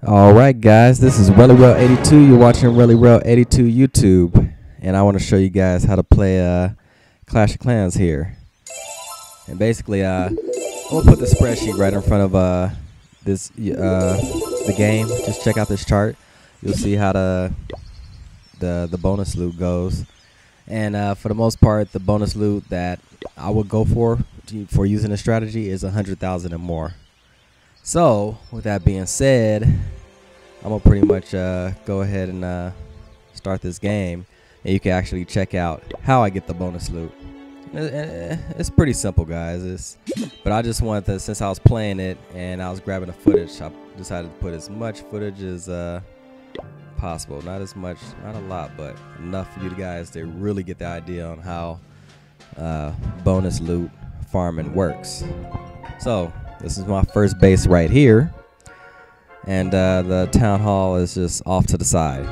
Alright guys, this is RellyRel82. You're watching RellyRel82 YouTube, and I want to show you guys how to play Clash of Clans here. And basically I'm going to put the spreadsheet right in front of the game. Just check out this chart. You'll see how the bonus loot goes. And for the most part, the bonus loot that I would go for using this strategy is 100,000 and more. So with that being said, I'm gonna pretty much go ahead and start this game, and you can actually check out how I get the bonus loot. It's pretty simple, guys. But I just wanted to, since I was playing it and I was grabbing the footage, I decided to put as much footage as possible. Not as much, not a lot, but enough for you guys to really get the idea on how bonus loot farming works. So this is my first base right here, and the town hall is just off to the side.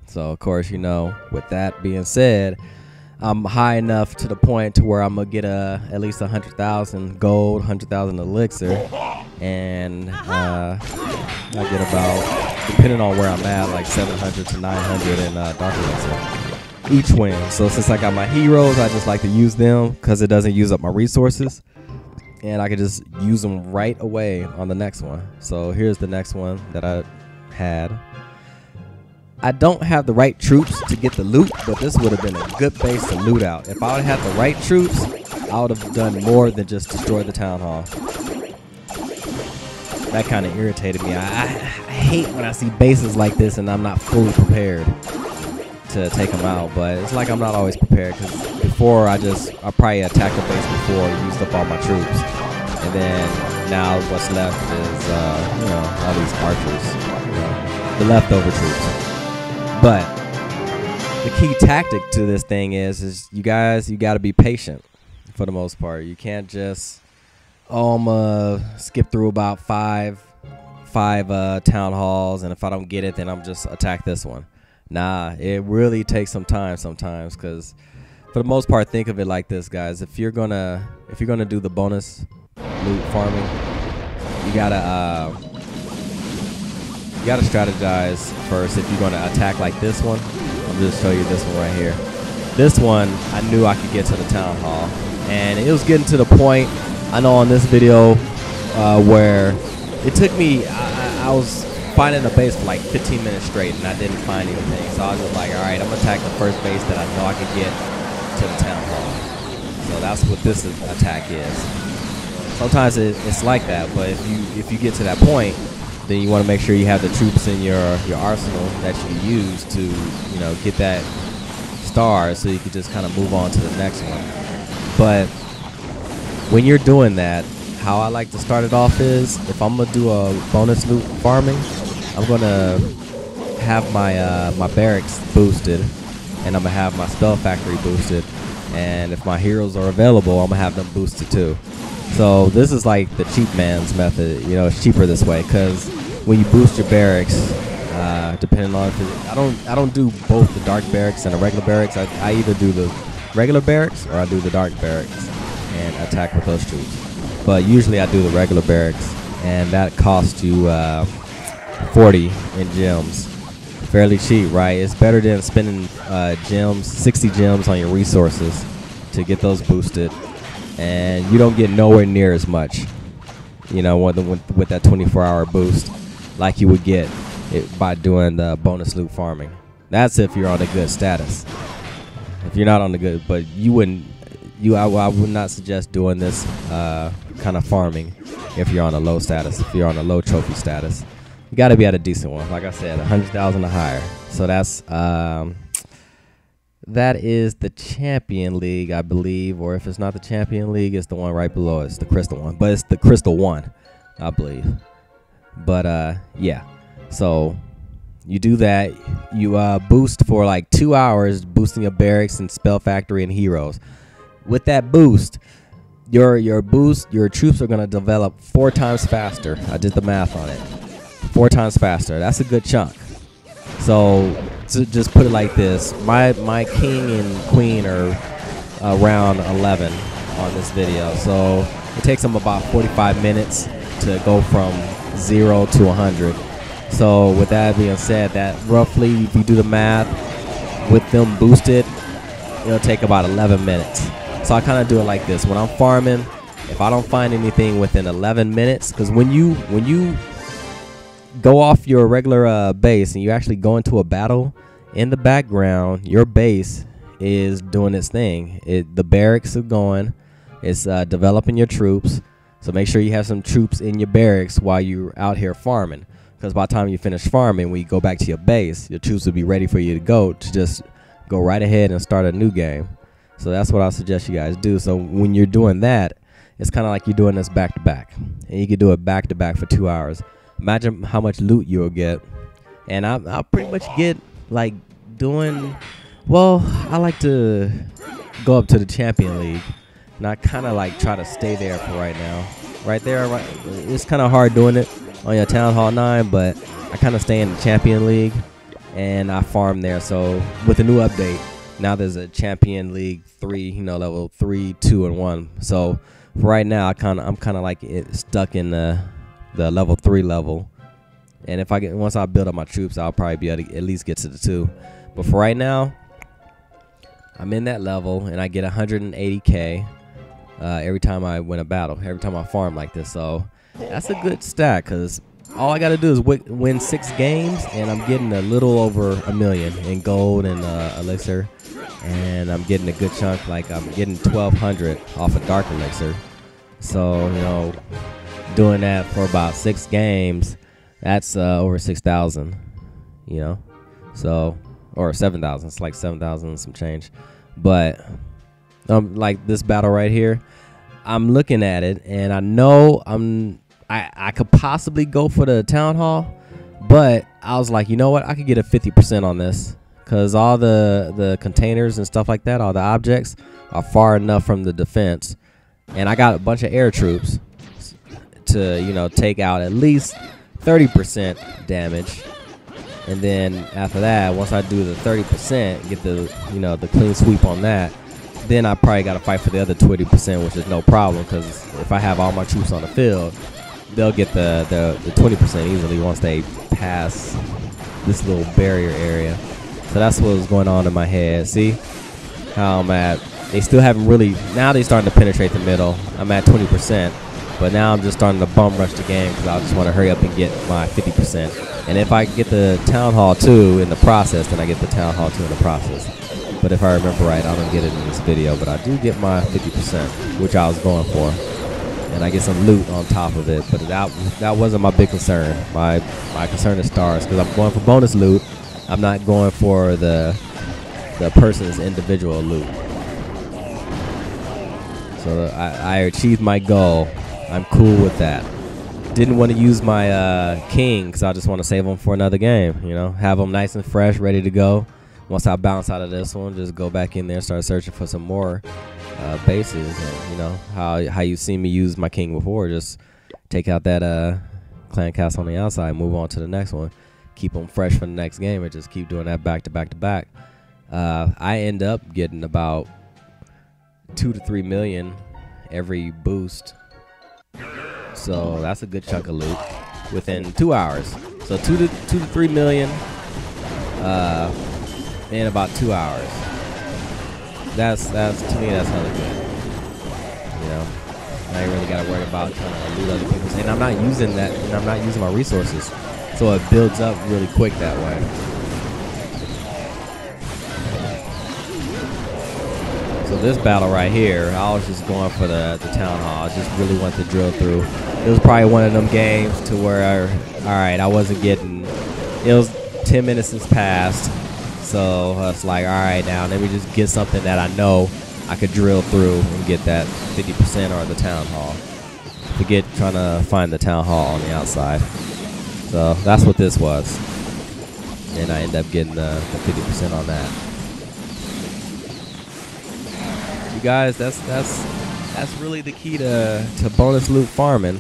So of course, you know, with that being said, I'm high enough to the point to where I'm gonna get at least 100,000 gold, 100,000 elixir, and I get about, depending on where I'm at, like 700 to 900 in dark elixir each win. So since I got my heroes, I just like to use them because it doesn't use up my resources, and I can just use them right away on the next one. So here's the next one that I had. I don't have the right troops to get the loot, but this would have been a good base to loot out. If I would have had the right troops, I would have done more than just destroy the town hall. That kind of irritated me. I hate when I see bases like this and I'm not fully prepared to take them out, but it's like I'm not always prepared, because before I probably attacked the base before, used up all my troops, and then now what's left is you know, all these archers, you know, the leftover troops. But the key tactic to this thing is you got to be patient for the most part. You can't just, oh, I'm gonna skip through about five town halls, and if I don't get it, then I'm just attack this one. Nah, it really takes some time sometimes, because for the most part, think of it like this, guys. If you're gonna do the bonus loot farming, you gotta strategize first. If you're gonna attack like this one, I'll just show you this one right here. This one, I knew I could get to the town hall, and it was getting to the point, I know on this video, where it took me, I was finding a base for like 15 minutes straight, and I didn't find anything. So I was just like, all right, I'm gonna attack the first base that I know I could get to the town hall. So that's what this attack is. Sometimes it's like that, but if you get to that point, then you want to make sure you have the troops in your arsenal that you use to, you know, get that star, so you can just kind of move on to the next one. But when you're doing that, how I like to start it off is, if I'm gonna do a bonus loot farming, I'm gonna have my barracks boosted, and I'm gonna have my spell factory boosted, and if my heroes are available, I'm gonna have them boosted too. So this is like the cheap man's method. You know, it's cheaper this way, because when you boost your barracks, depending on if I don't do both the dark barracks and the regular barracks. I either do the regular barracks or I do the dark barracks and attack with those troops. But usually I do the regular barracks, and that costs you 40 in gems. Fairly cheap, right? It's better than spending gems, 60 gems on your resources to get those boosted, and you don't get nowhere near as much, you know, with that 24-hour boost like you would get by doing the bonus loot farming. That's if you're on a good status. If you're not on the good, but you wouldn't, I would not suggest doing this kind of farming if you're on a low status. If you're on a low trophy status, you got to be at a decent one. Like I said, 100,000 or higher. So that's that is the Champion League, I believe, or if it's not the Champion League, it's the one right below. It's the Crystal one, but it's the Crystal one, I believe. But yeah, so you do that. You boost for like 2 hours, boosting your barracks and spell factory and heroes. With that boost, your troops are gonna develop 4 times faster. I did the math on it. 4 times faster. That's a good chunk. So to just put it like this, my king and queen are around 11 on this video. So it takes them about 45 minutes to go from 0 to 100. So with that being said, that roughly, if you do the math, with them boosted, it'll take about 11 minutes. So I kind of do it like this. When I'm farming, if I don't find anything within 11 minutes, because when you go off your regular base and you actually go into a battle, in the background, your base is doing its thing. The barracks are going. It's developing your troops. So make sure you have some troops in your barracks while you're out here farming. Because by the time you finish farming, when you go back to your base, your troops will be ready for you to just go right ahead and start a new game. So that's what I suggest you guys do. So when you're doing that, it's kind of like you're doing this back to back. And you can do it back to back for 2 hours. Imagine how much loot you'll get. And I'll pretty much get like doing, well, I like to go up to the Champion League. And I kind of like try to stay there for right now. Right there, right, it's kind of hard doing it on your Town Hall 9, but I kind of stay in the Champion League and I farm there. So with the new update, now there's a Champion League 3, you know, level 3, 2, and 1. So for right now, I'm kind of like stuck in the level 3 level. And if once I build up my troops, I'll probably be able to at least get to the 2. But for right now, I'm in that level and I get 180k every time I win a battle, every time I farm like this. So that's a good stat, because all I got to do is win 6 games and I'm getting a little over $1 million in gold and elixir. And I'm getting a good chunk, like I'm getting 1,200 off of dark elixir. So, you know, doing that for about 6 games, that's over 6,000, you know, so, or 7,000. It's like 7,000 and some change. But like this battle right here, I'm looking at it and I know I could possibly go for the Town Hall, but I was like, you know what, I could get a 50% on this, because all the containers and stuff like that, all the objects are far enough from the defense, and I got a bunch of air troops to, you know, take out at least 30% damage. And then after that, once I do the 30%, get the, you know, the clean sweep on that, then I probably got to fight for the other 20%, which is no problem, because if I have all my troops on the field, they'll get the 20% easily once they pass this little barrier area. So that's what was going on in my head. See how I'm at? They still haven't really, now they're starting to penetrate the middle. I'm at 20%, but now I'm just starting to bum rush the game because I just want to hurry up and get my 50%. And if I get the Town Hall 2 in the process, then I get the Town Hall 2 in the process. But if I remember right, I don't get it in this video, but I do get my 50%, which I was going for. And I get some loot on top of it, but that wasn't my big concern. My concern is stars, because I'm going for bonus loot. I'm not going for the person's individual loot. So I achieved my goal. I'm cool with that. Didn't want to use my king, because I just want to save them for another game. You know, have them nice and fresh, ready to go. Once I bounce out of this one, just go back in there and start searching for some more bases. And, you know, how you seen me use my king before, just take out that clan castle on the outside, move on to the next one, keep them fresh for the next game, and just keep doing that back to back to back. I end up getting about 2 to 3 million every boost, so that's a good chunk of loot within 2 hours. So 2 to 3 million in about 2 hours. That's to me, that's hella good. You know, I ain't really gotta worry about trying to loot other people's, and I'm not using that, and I'm not using my resources, so it builds up really quick that way. So this battle right here, I was just going for the Town Hall. I just really wanted to drill through. It was probably one of them games to where, alright, I wasn't getting, it was 10 minutes has passed. So it's like, alright, now let me just get something that I know I could drill through and get that 50% or the Town Hall. Forget trying to find the Town Hall on the outside. So that's what this was. And I end up getting the 50% on that. You guys, that's really the key to bonus loot farming.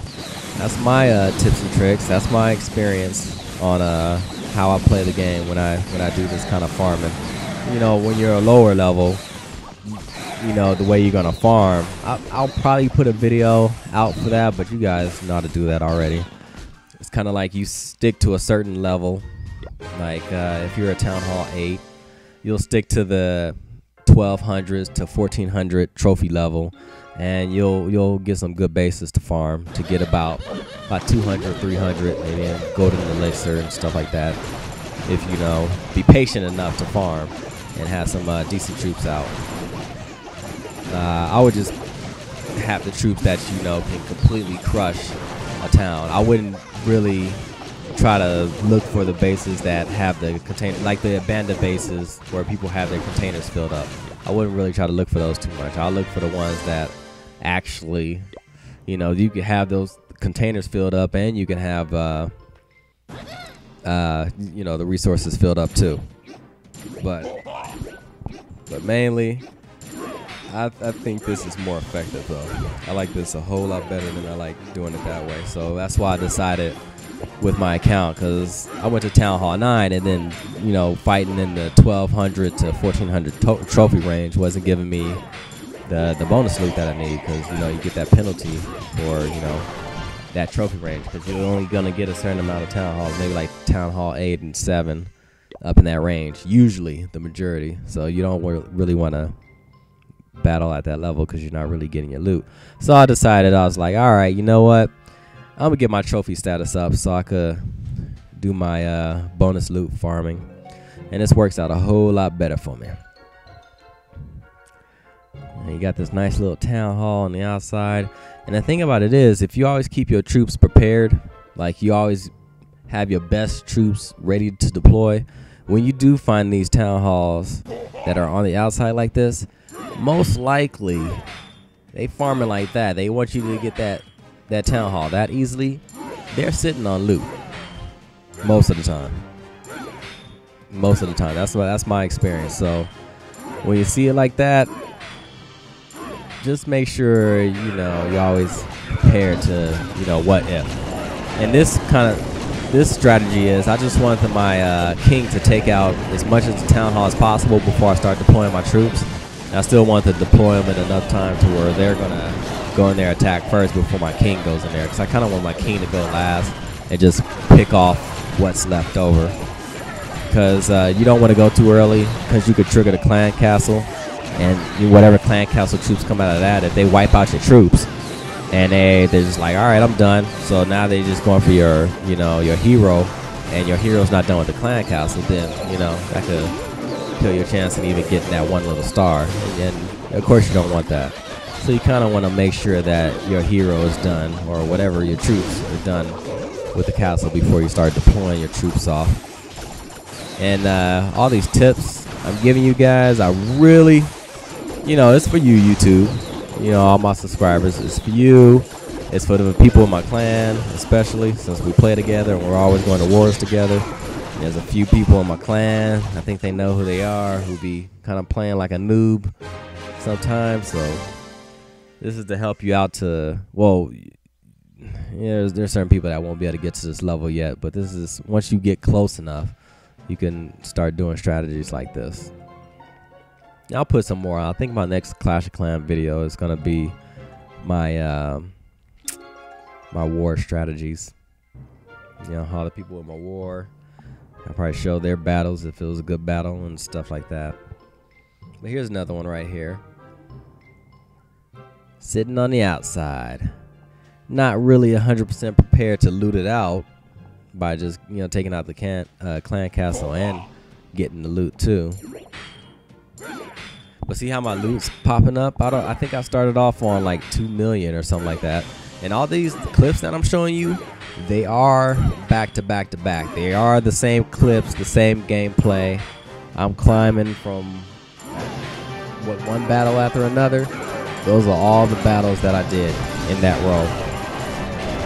That's my tips and tricks. That's my experience on how I play the game when I do this kind of farming. You know, when you're a lower level, you know, the way you're gonna farm. I'll probably put a video out for that, but you guys know how to do that already. It's kind of like you stick to a certain level. Like if you're a Town Hall 8, you'll stick to the 1200s to 1400 trophy level, and you'll get some good bases to farm to get about 200, 300, and then golden elixir and stuff like that. If you know, be patient enough to farm and have some decent troops out. I would just have the troops that you know can completely crush a town. I wouldn't really try to look for the bases that have the container, like the abandoned bases where people have their containers filled up. I wouldn't really try to look for those too much. I'll look for the ones that actually, you know, you can have those containers filled up, and you can have you know, the resources filled up too. But mainly I think this is more effective though. I like this a whole lot better than I like doing it that way. So that's why I decided with my account, because I went to Town Hall 9 and then, you know, fighting in the 1200 to 1400 trophy range wasn't giving me the bonus loot that I need, because, you know, you get that penalty for, you know, that trophy range, because you're only going to get a certain amount of Town Halls, maybe like Town Hall 8 and 7 up in that range, usually the majority. So you don't really want to battle at that level because you're not really getting your loot. So I decided, I was like, all right, you know what, I'm gonna get my trophy status up so I could do my bonus loot farming, and this works out a whole lot better for me. And you got this nice little town hall on the outside, and the thing about it is, if you always keep your troops prepared, like you always have your best troops ready to deploy, when you do find these town halls that are on the outside like this, most likely they farming like that. They want you to get that town hall that easily. They're sitting on loot most of the time. Most of the time. That's my experience. So when you see it like that, just make sure, you know, you're always prepared to, you know, what if. And this strategy is, I just wanted my king to take out as much of the town hall as possible before I start deploying my troops. And I still want to deploy them in enough time to where they're gonna go in there, attack first before my king goes in there, because I kind of want my king to go last and just pick off what's left over, because you don't want to go too early, because you could trigger the clan castle, and whatever clan castle troops come out of that, if they wipe out your troops and they're just like, all right, I'm done, so now they're just going for your, you know, your hero, and your hero's not done with the clan castle, then, you know, that could kill your chance of even getting that one little star, and of course you don't want that. So you kind of want to make sure that your hero is done, or whatever your troops are done with the castle before you start deploying your troops off. And all these tips I'm giving you guys, I really, you know, it's for you, YouTube. You know, all my subscribers, it's for you. It's for the people in my clan, especially since we play together and we're always going to wars together. And there's a few people in my clan, I think they know who they are, who be kind of playing like a noob sometimes. So this is to help you out to, well, yeah, there's certain people that won't be able to get to this level yet, but this is, once you get close enough, you can start doing strategies like this. I'll put some more out. I think my next Clash of Clans video is going to be my my war strategies. You know, how the people in my war, I'll probably show their battles if it was a good battle and stuff like that. But here's another one right here. Sitting on the outside, not really 100% prepared to loot it out by just, you know, taking out the clan castle and getting the loot too. But see how my loot's popping up? I think I started off on like 2 million or something like that. And all these clips that I'm showing you, they are back to back to back. They are the same clips, the same gameplay. I'm climbing from one battle after another. Those are all the battles that I did in that row.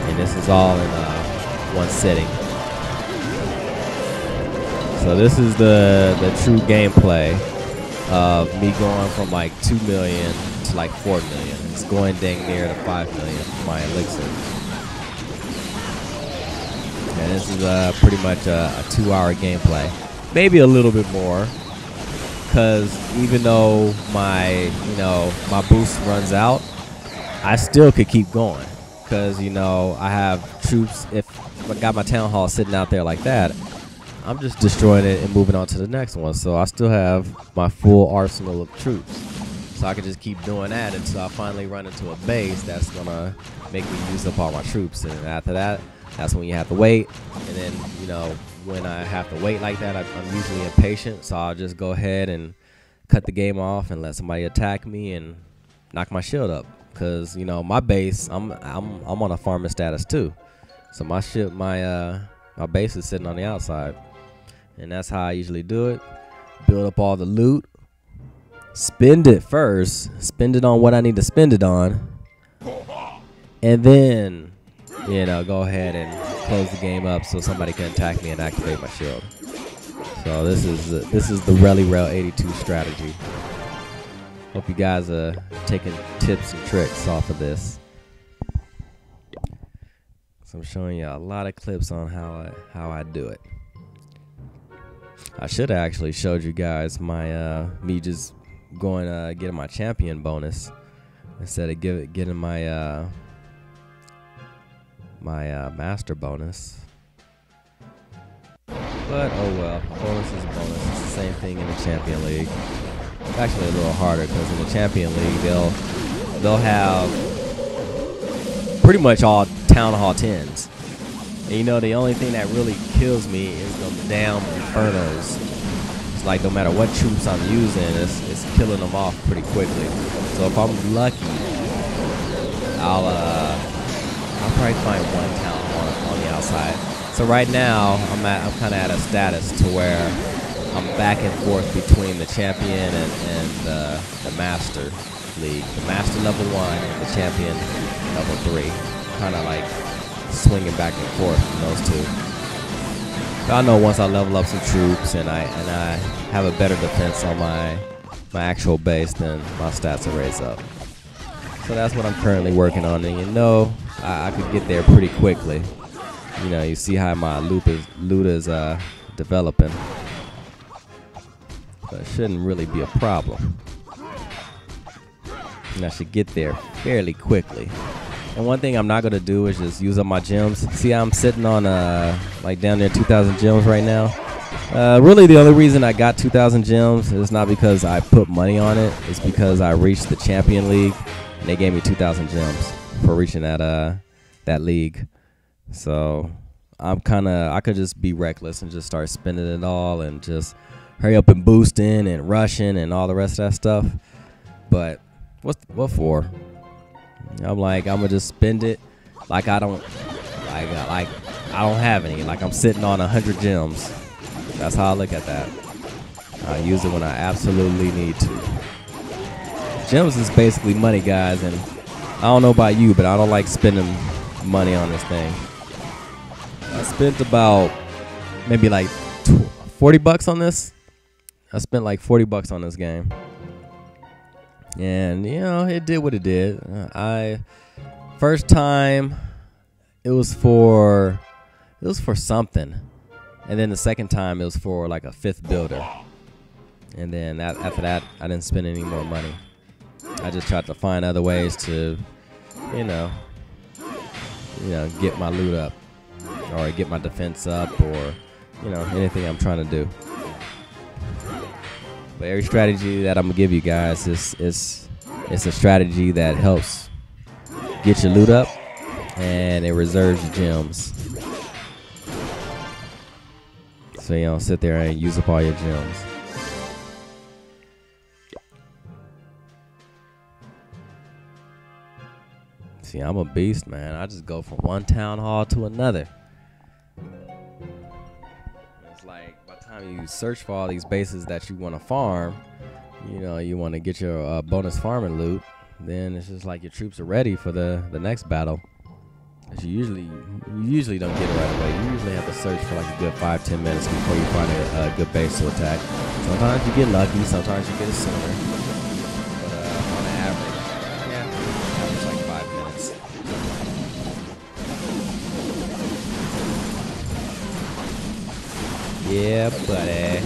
And this is all in one sitting. So this is the true gameplay of me going from like 2 million to like 4 million. It's going dang near to 5 million for my elixir. And this is pretty much a 2-hour gameplay. Maybe a little bit more, because even though my my boost runs out, I still could keep going because I have troops. If I got my town hall sitting out there like that, I'm just destroying it and moving on to the next one. So I still have my full arsenal of troops. So I can just keep doing that until I finally run into a base that's gonna make me use up all my troops. And after that, that's when you have to wait. And then when I have to wait like that, I'm usually impatient. So I'll just go ahead and cut the game off and let somebody attack me and knock my shield up. Cause my base, I'm on a farming status too. So my base is sitting on the outside. And that's how I usually do it. Build up all the loot. Spend it first. Spend it on what I need to spend it on. And then, go ahead and close the game up so somebody can attack me and activate my shield. So this is the Rally Rail 82 strategy. Hope you guys are taking tips and tricks off of this. So I'm showing you a lot of clips on how I do it. I should have actually showed you guys my me just going getting my champion bonus instead of getting my master bonus. But oh well, bonus is a bonus. It's the same thing in the Champion League. It's actually a little harder because in the Champion League they'll have pretty much all Town Hall 10s. And the only thing that really kills me is the damn Infernos. It's like no matter what troops I'm using, it's killing them off pretty quickly. So if I'm lucky, I'll probably find one town on the outside. So right now I'm kind of at a status to where I'm back and forth between the champion and the master league. The master level 1 and the champion level 3. Kind of like swinging back and forth from those two. But I know once I level up some troops and I have a better defense on my actual base, then my stats will raise up. So that's what I'm currently working on, and I could get there pretty quickly. You see how my loot is developing, but it shouldn't really be a problem. And I should get there fairly quickly. And one thing I'm not gonna do is just use up my gems. See how I'm sitting on like down there 2,000 gems right now. Really the only reason I got 2,000 gems is not because I put money on it. It's because I reached the Champion League and they gave me 2,000 gems for reaching that league. So I could just be reckless and just start spending it all and just hurry up and boosting and rushing and all the rest of that stuff. But what for? I'm gonna just spend it like I don't have any. Like I'm sitting on 100 gems. That's how I look at that. I use it when I absolutely need to. Gems is basically money, guys, and I don't know about you, but I don't like spending money on this thing. I spent about maybe like 40 bucks on this. I spent like 40 bucks on this game. And it did what it did. First time it was for something, and then the second time it was for like a 5th builder, and then after that I didn't spend any more money. I just tried to find other ways to get my loot up or get my defense up or anything I'm trying to do. But every strategy that I'm gonna give you guys is a strategy that helps get your loot up and it reserves your gems, so you don't sit there and use up all your gems. See, I'm a beast, man. I just go from one town hall to another. It's like by the time you search for all these bases that you want to farm, you want to get your bonus farming loot, then it's just like your troops are ready for the next battle. Cause you usually don't get it right away. You usually have to search for like a good 5-10 minutes before you find a good base to attack. Sometimes you get lucky, sometimes you get it sooner. But on average, average like 5 minutes. Yeah, buddy.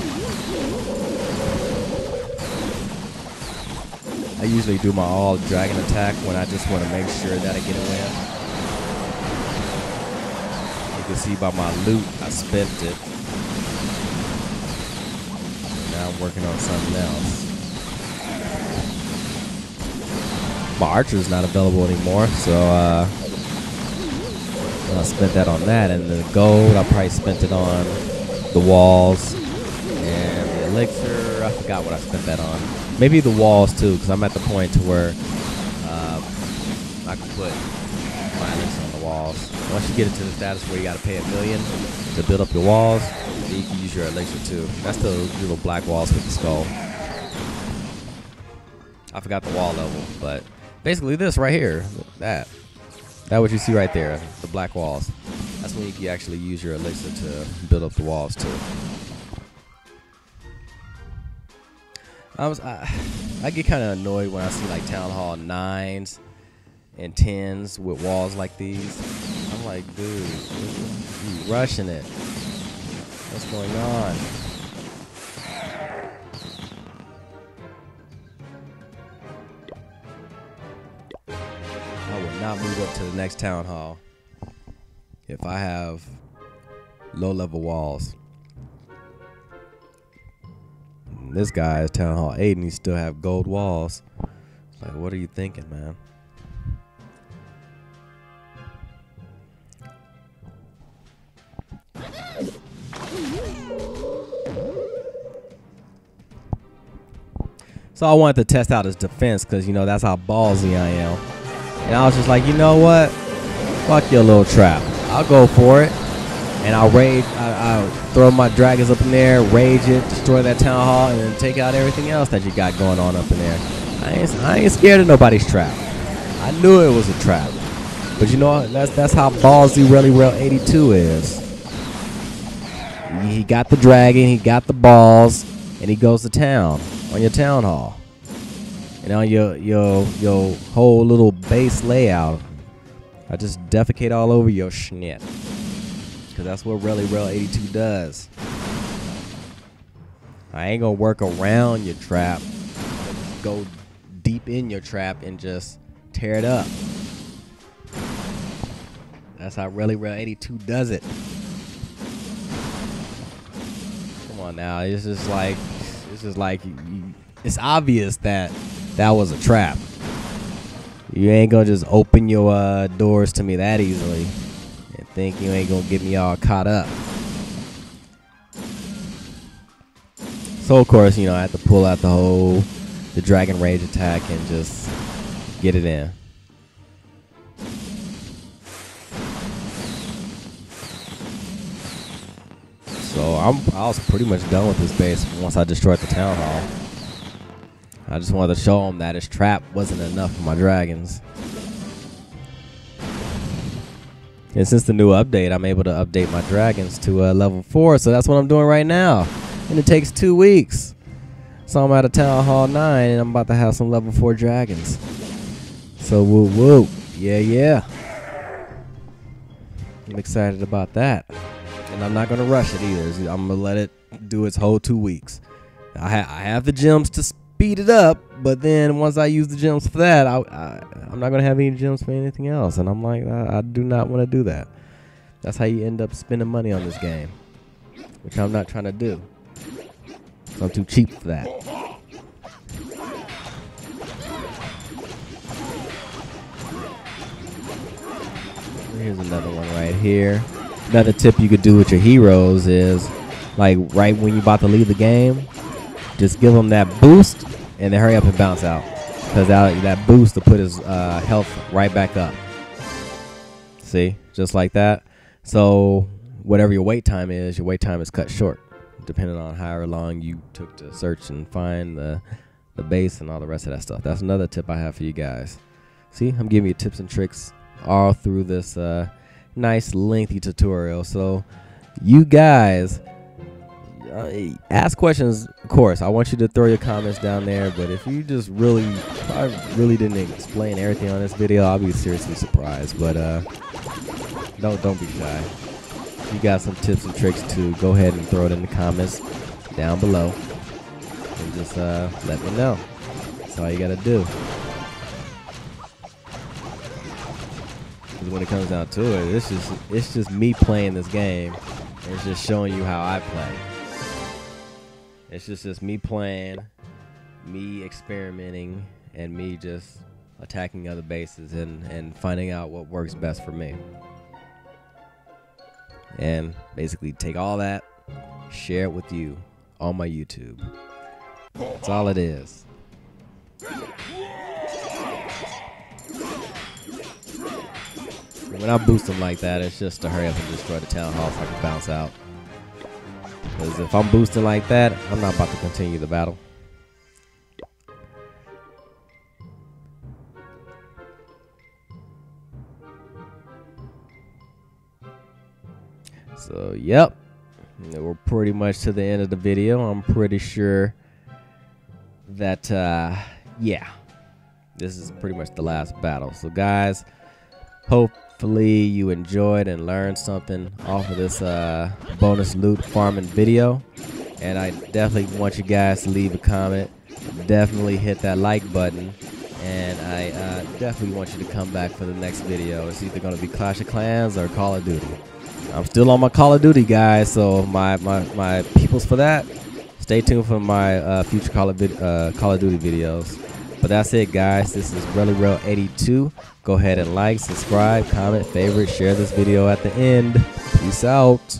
I usually do my all dragon attack when I just want to make sure that I get a win. You can see by my loot, I spent it. Now I'm working on something else. My archer's not available anymore, so I spent that on that. And the gold, I probably spent it on the walls. And the elixir, I forgot what I spent that on. Maybe the walls too, because I'm at the point to where I can put my elixir on the walls. Once you get into the status where you got to pay $1 million to build up your walls, then you can use your elixir too. That's the little black walls with the skull. I forgot the wall level, but basically this right here, that what you see right there, the black walls. That's when you can actually use your elixir to build up the walls too. I get kind of annoyed when I see like Town Hall 9s and 10s with walls like these. I'm like, dude, you rushing it. What's going on? I will not move up to the next Town Hall if I have low level walls. This guy is Town Hall 8 and he still have gold walls. Like, what are you thinking, man? So I wanted to test out his defense because, you know, that's how ballsy I am. And I was just like, you know what? Fuck your little trap. I'll go for it. And I'll rage. I'll throw my dragons up in there, rage it, destroy that Town Hall, and then take out everything else that you got going on up in there. I ain't scared of nobody's trap. I knew it was a trap. But you know, that's how ballsy Really Real 82 is. He got the dragon, he got the balls, and he goes to town on your Town Hall. And on your whole little base layout. I just defecate all over your schnit. Because that's what Really Real 82 does. I ain't gonna work around your trap. Go deep in your trap and just tear it up. That's how Really Real 82 does it. Come on now, it's just like it's obvious that was a trap. You ain't gonna just open your doors to me that easily and think you ain't gonna get me all caught up. So of course, you know, I have to pull out the dragon rage attack and just get it in. So I was pretty much done with this base once I destroyed the Town Hall. I just wanted to show him that his trap wasn't enough for my dragons. And since the new update, I'm able to update my dragons to level 4. So that's what I'm doing right now. And it takes 2 weeks. So I'm at a Town Hall 9 and I'm about to have some level 4 dragons. So woo woo. Yeah, yeah. I'm excited about that. And I'm not going to rush it either. I'm going to let it do its whole 2 weeks. I have the gems to speed it up, but then once I use the gems for that, I'm not going to have any gems for anything else. And I'm like, I do not want to do that. That's how you end up spending money on this game, which I'm not trying to do. So I'm too cheap for that. Here's another one right here. Another tip you could do with your heroes is, like, right when you're about to leave the game, just give them that boost and then hurry up and bounce out, because that boost will put his health right back up. See, just like that. So whatever your wait time is cut short, depending on however long you took to search and find the base and all the rest of that stuff. That's another tip I have for you guys. See, I'm giving you tips and tricks all through this nice lengthy tutorial. So you guys ask questions. Of course, I want you to throw your comments down there, but if you just I really didn't explain everything on this video, I'll be seriously surprised. But don't be shy. If you got some tips and tricks to go ahead and throw it in the comments down below and just let me know. That's all you gotta do. Because when it comes down to it, it's just me playing this game. And it's just showing you how I play. It's just me playing, me experimenting, and me just attacking other bases and finding out what works best for me. And basically take all that, share it with you on my YouTube. That's all it is. When I boost them like that, it's just to hurry up and destroy the town hall so I can bounce out. Because if I'm boosting like that, I'm not about to continue the battle. So, yep. We're pretty much to the end of the video. I'm pretty sure that, yeah, this is pretty much the last battle. So, guys, hopefully you enjoyed and learned something off of this bonus loot farming video. And I definitely want you guys to leave a comment. Definitely hit that like button. And I definitely want you to come back for the next video. It's either going to be Clash of Clans or Call of Duty. I'm still on my Call of Duty, guys, so my peoples for that, stay tuned for my future Call of Duty videos. But that's it, guys. This is ReallyReal82. Go ahead and like, subscribe, comment, favorite, share this video at the end. Peace out.